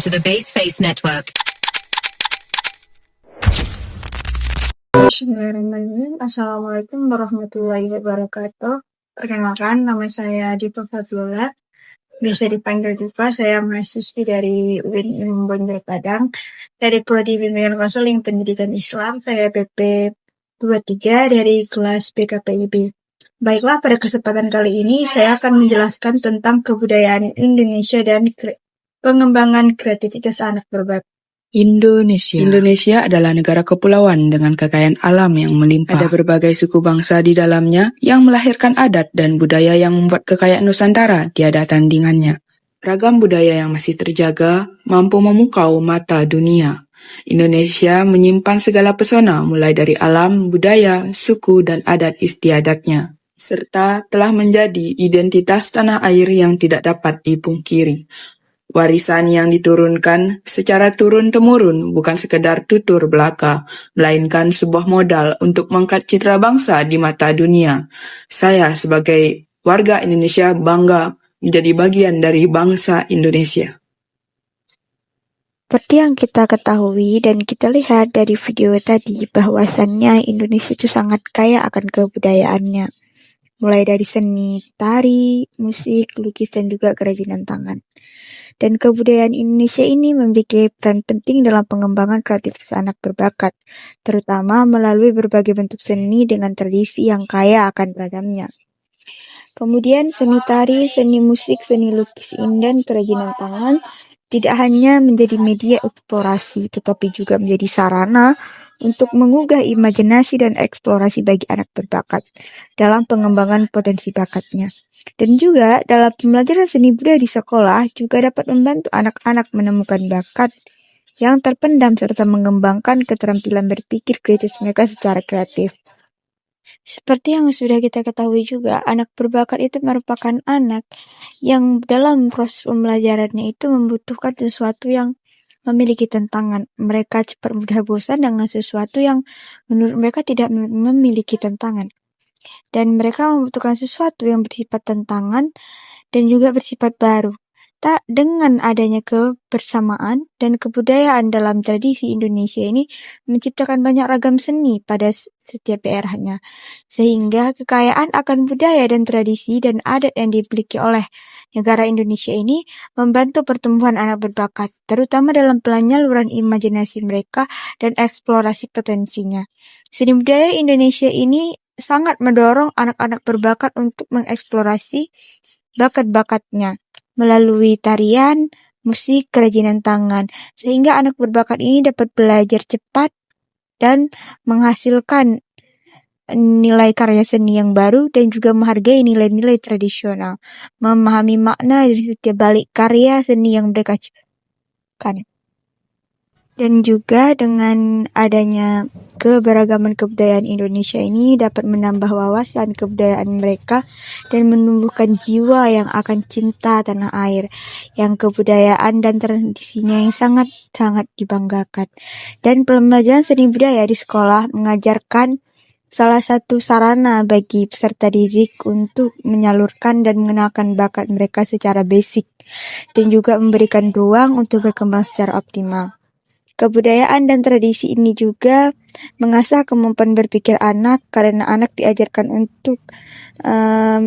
to the Baseface Network. Bismillahirrahmanirrahim. Assalamualaikum warahmatullahi wabarakatuh. Perkenalkan, nama saya Dipa Fadlula. Biasa dipanggil Dipa. Saya mahasiswi dari UIN Ilmu Banjar Padang. Dari Prodi Bimbingan Konseling Pendidikan Islam. Saya PP 23 dari kelas BKPIB. Baiklah, pada kesempatan kali ini saya akan menjelaskan tentang kebudayaan Indonesia dan pengembangan kreativitas anak berbakat. Indonesia adalah negara kepulauan dengan kekayaan alam yang melimpah. Ada berbagai suku bangsa di dalamnya yang melahirkan adat dan budaya yang membuat kekayaan Nusantara tiada tandingannya. Ragam budaya yang masih terjaga mampu memukau mata dunia. Indonesia menyimpan segala pesona mulai dari alam, budaya, suku, dan adat istiadatnya, serta telah menjadi identitas tanah air yang tidak dapat dipungkiri. Warisan yang diturunkan secara turun-temurun bukan sekedar tutur belaka, melainkan sebuah modal untuk mengangkat citra bangsa di mata dunia. Saya sebagai warga Indonesia bangga menjadi bagian dari bangsa Indonesia. Seperti yang kita ketahui dan kita lihat dari video tadi, bahwasannya Indonesia itu sangat kaya akan kebudayaannya. Mulai dari seni, tari, musik, lukis, dan juga kerajinan tangan. Dan kebudayaan Indonesia ini memiliki peran penting dalam pengembangan kreativitas anak berbakat, terutama melalui berbagai bentuk seni dengan tradisi yang kaya akan beragamnya. Kemudian seni tari, seni musik, seni lukis, dan kerajinan tangan tidak hanya menjadi media eksplorasi, tetapi juga menjadi sarana untuk mengugah imajinasi dan eksplorasi bagi anak berbakat dalam pengembangan potensi bakatnya. Dan juga dalam pembelajaran seni budaya di sekolah juga dapat membantu anak-anak menemukan bakat yang terpendam serta mengembangkan keterampilan berpikir kritis mereka secara kreatif. Seperti yang sudah kita ketahui juga, anak berbakat itu merupakan anak yang dalam proses pembelajarannya itu membutuhkan sesuatu yang memiliki tantangan. Mereka cepat mudah bosan dengan sesuatu yang menurut mereka tidak memiliki tantangan. Dan mereka membutuhkan sesuatu yang bersifat tantangan dan juga bersifat baru. Tak dengan adanya kebersamaan dan kebudayaan dalam tradisi Indonesia ini menciptakan banyak ragam seni pada setiap daerahnya. Sehingga kekayaan akan budaya dan tradisi dan adat yang dimiliki oleh negara Indonesia ini membantu pertumbuhan anak berbakat, terutama dalam penyaluran imajinasi mereka dan eksplorasi potensinya. Seni budaya Indonesia ini sangat mendorong anak-anak berbakat untuk mengeksplorasi bakat-bakatnya melalui tarian, musik, kerajinan tangan, sehingga anak berbakat ini dapat belajar cepat dan menghasilkan nilai karya seni yang baru dan juga menghargai nilai-nilai tradisional, memahami makna dari setiap balik karya seni yang mereka ciptakan. Dan juga dengan adanya keberagaman kebudayaan Indonesia ini dapat menambah wawasan kebudayaan mereka dan menumbuhkan jiwa yang akan cinta tanah air, yang kebudayaan dan tradisinya yang sangat-sangat dibanggakan. Dan pembelajaran seni budaya di sekolah mengajarkan salah satu sarana bagi peserta didik untuk menyalurkan dan mengenalkan bakat mereka secara basic dan juga memberikan ruang untuk berkembang secara optimal. Kebudayaan dan tradisi ini juga mengasah kemampuan berpikir anak karena anak diajarkan untuk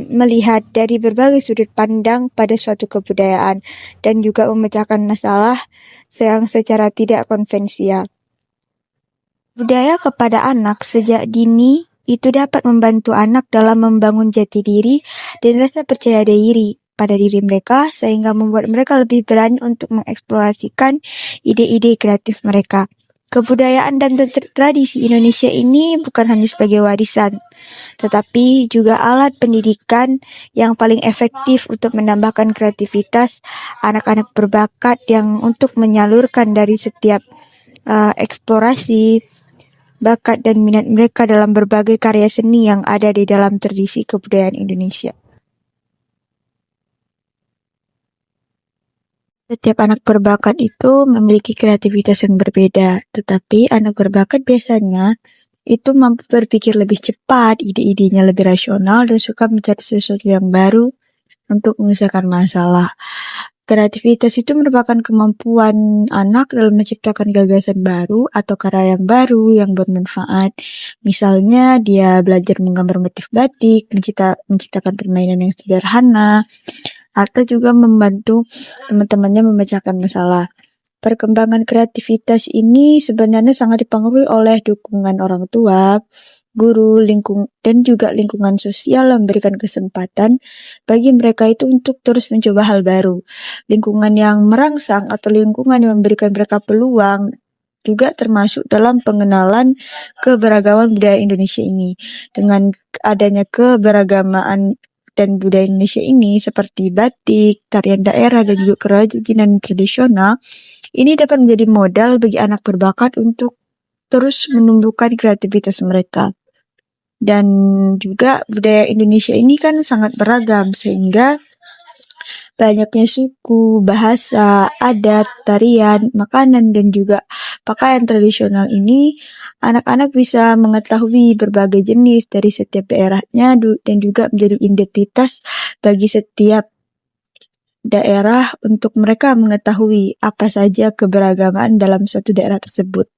melihat dari berbagai sudut pandang pada suatu kebudayaan dan juga memecahkan masalah yang secara tidak konvensional. Budaya kepada anak sejak dini itu dapat membantu anak dalam membangun jati diri dan rasa percaya diri pada diri mereka sehingga membuat mereka lebih berani untuk mengeksplorasikan ide-ide kreatif mereka. Kebudayaan dan tradisi Indonesia ini bukan hanya sebagai warisan, tetapi juga alat pendidikan yang paling efektif untuk menambahkan kreativitas anak-anak berbakat yang untuk menyalurkan dari setiap eksplorasi bakat dan minat mereka dalam berbagai karya seni yang ada di dalam tradisi kebudayaan Indonesia. Setiap anak berbakat itu memiliki kreativitas yang berbeda, tetapi anak berbakat biasanya itu mampu berpikir lebih cepat, ide-idenya lebih rasional, dan suka mencari sesuatu yang baru untuk menyelesaikan masalah. Kreativitas itu merupakan kemampuan anak dalam menciptakan gagasan baru atau karya yang baru yang bermanfaat. Misalnya dia belajar menggambar motif batik, menciptakan permainan yang sederhana, atau juga membantu teman-temannya memecahkan masalah. Perkembangan kreativitas ini sebenarnya sangat dipengaruhi oleh dukungan orang tua, guru, dan juga lingkungan sosial yang memberikan kesempatan bagi mereka itu untuk terus mencoba hal baru. Lingkungan yang merangsang atau lingkungan yang memberikan mereka peluang juga termasuk dalam pengenalan keberagaman budaya Indonesia ini. Dengan adanya keberagaman dan budaya Indonesia ini seperti batik, tarian daerah, dan juga kerajinan tradisional, ini dapat menjadi modal bagi anak berbakat untuk terus menumbuhkan kreativitas mereka. Dan juga budaya Indonesia ini kan sangat beragam, sehingga banyaknya suku, bahasa, adat, tarian, makanan, dan juga pakaian tradisional ini, anak-anak bisa mengetahui berbagai jenis dari setiap daerahnya dan juga menjadi identitas bagi setiap daerah untuk mereka mengetahui apa saja keberagaman dalam suatu daerah tersebut.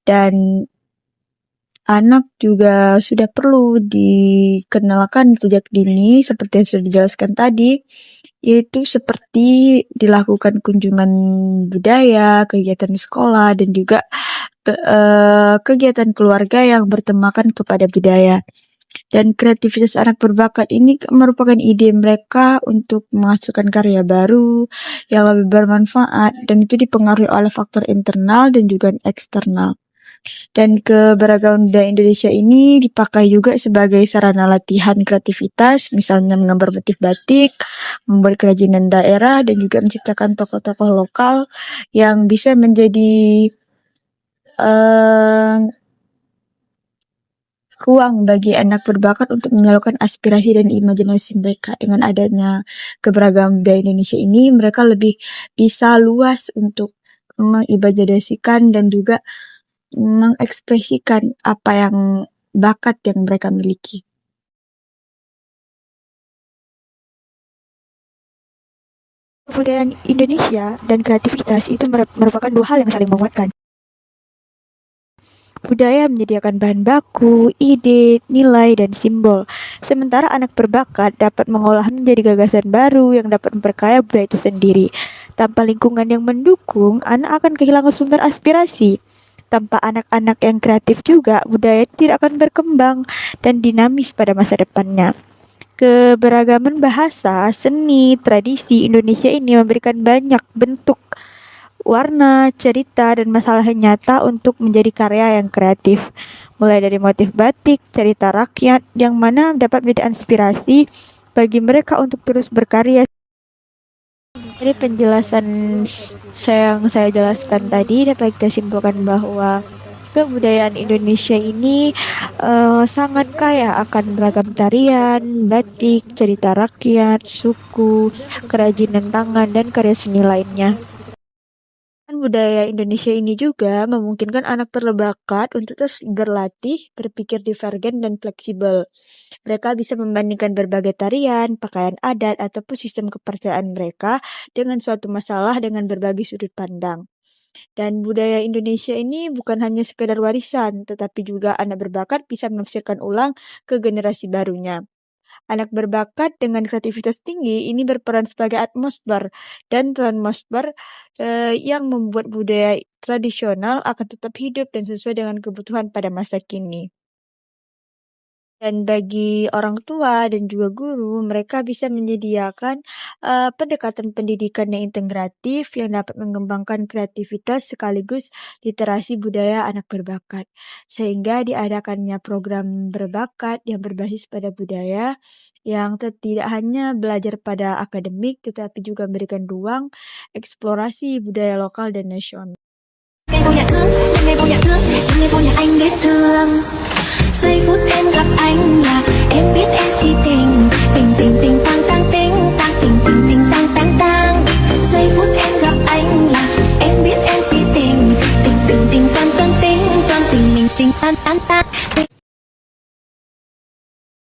Dan anak juga sudah perlu dikenalkan sejak dini seperti yang sudah dijelaskan tadi, yaitu seperti dilakukan kunjungan budaya, kegiatan sekolah, dan juga kegiatan keluarga yang bertemakan kepada budaya. Dan kreativitas anak berbakat ini merupakan ide mereka untuk menghasilkan karya baru yang lebih bermanfaat, dan itu dipengaruhi oleh faktor internal dan juga eksternal. Dan keberagaman budaya Indonesia ini dipakai juga sebagai sarana latihan kreativitas, misalnya menggambar motif batik, membuat kerajinan daerah, dan juga menciptakan tokoh-tokoh lokal yang bisa menjadi ruang bagi anak berbakat untuk menyalurkan aspirasi dan imajinasi mereka. Dengan adanya keberagaman budaya Indonesia ini, mereka lebih bisa luas untuk mengimajinasikan dan juga mengekspresikan apa yang bakat yang mereka miliki. Kebudayaan Indonesia dan kreativitas itu merupakan dua hal yang saling menguatkan. Budaya menyediakan bahan baku, ide, nilai, dan simbol. Sementara anak berbakat dapat mengolah menjadi gagasan baru yang dapat memperkaya budaya itu sendiri. Tanpa lingkungan yang mendukung, anak akan kehilangan sumber aspirasi. Tanpa anak-anak yang kreatif juga, budaya tidak akan berkembang dan dinamis pada masa depannya. Keberagaman bahasa, seni, tradisi Indonesia ini memberikan banyak bentuk, warna, cerita, dan masalah nyata untuk menjadi karya yang kreatif. Mulai dari motif batik, cerita rakyat, yang mana dapat menjadi inspirasi bagi mereka untuk terus berkarya. Jadi penjelasan yang saya jelaskan tadi dapat kita simpulkan bahwa kebudayaan Indonesia ini sangat kaya akan beragam tarian, batik, cerita rakyat, suku, kerajinan tangan, dan karya seni lainnya. Budaya Indonesia ini juga memungkinkan anak berbakat untuk terus berlatih, berpikir divergen dan fleksibel. Mereka bisa membandingkan berbagai tarian, pakaian adat, ataupun sistem kepercayaan mereka dengan suatu masalah dengan berbagai sudut pandang. Dan budaya Indonesia ini bukan hanya sekedar warisan, tetapi juga anak berbakat bisa menafsirkan ulang ke generasi barunya. Anak berbakat dengan kreativitas tinggi ini berperan sebagai atmosfer dan transmosfer yang membuat budaya tradisional akan tetap hidup dan sesuai dengan kebutuhan pada masa kini. Dan bagi orang tua dan juga guru, mereka bisa menyediakan pendekatan pendidikan yang integratif yang dapat mengembangkan kreativitas sekaligus literasi budaya anak berbakat. Sehingga diadakannya program berbakat yang berbasis pada budaya yang tidak hanya belajar pada akademik tetapi juga memberikan ruang eksplorasi budaya lokal dan nasional. Giây phút em gặp anh là